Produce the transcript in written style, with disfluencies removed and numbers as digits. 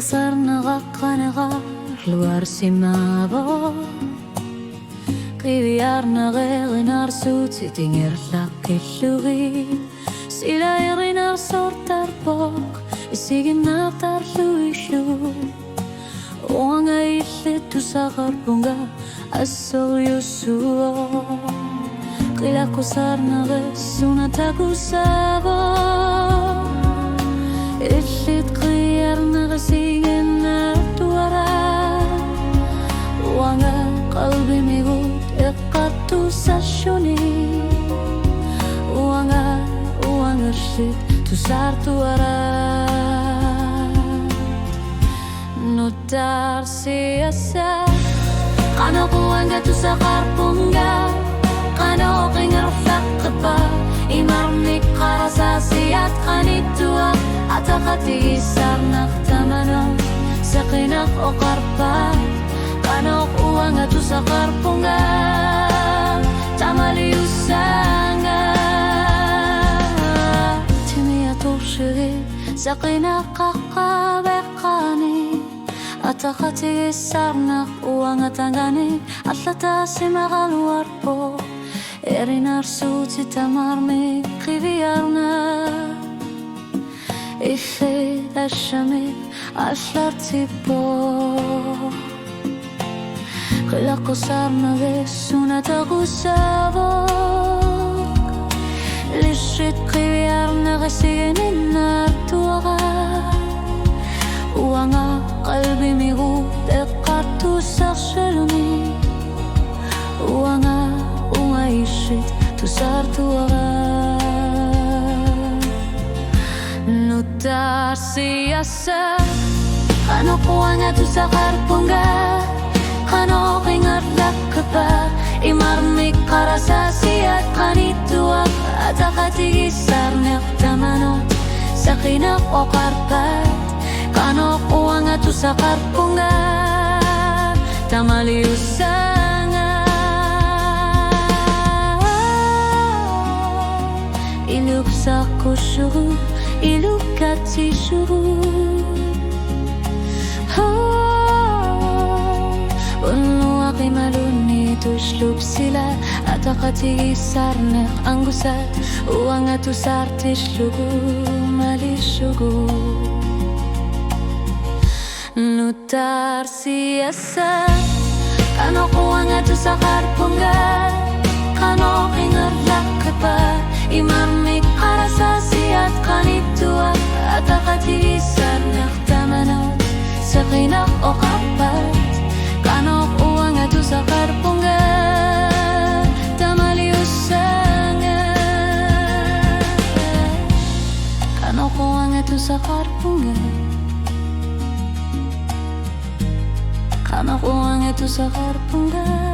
Kusar nakakanagar luar simabo Kiviar nagerinar suti tingir lakiluri Sila irinar sortar bok Isigin natar luislu Uanga ilit tu sakar bunga Asol yusuo Kila kusar nagesuna tagusabo Ilit kriar nagasigin nartuara Uanga qalbi migut iqatu sashuni Uanga shit tu sartuara Notar siasa Kano uanga tu sakar punga Kano kingar fakba Imarnik karasasiyat kanitua Atakati sarnak tamano Sakinak o karpa Kanok uang atu sakar punga Tamali usanga Timi atu shiri Sakinak kakabekani Atakati sarnak uang atangani Atlata simagal warpo Erinar suti tamarmi kiviarna Ife ashami ashlartipo Kila kusar nagesuna tagusabo Lishit kiviarna gasiginin nartuaga Uanga qalbi migu deqatu sarshaluni Uanga ishit tu sartuaga Notar siasa Kano kuanga tu sakar punga Kano kingar lakaba Imarmik karasasiyat kanituak Atakati gisarnek tamanot Sakinak o karpat Kano kuanga tu sakar punga Tamali usanga Iluk sako shuru Iluk kati shuru Unu aki maluni tushlub sila Atakati sarnek angusat Uanga tu sartish lugu Malishugu Notar siasa Kano kuanga tu sakar punga Kano kingar lakaba Imarmik karasasiyat kanitua Atakati sarnek tamanot Sakinak o kapat Kano uanga tu sakar punga Tamali usanga Kano uanga tu sakar punga Kano uanga tu sakar punga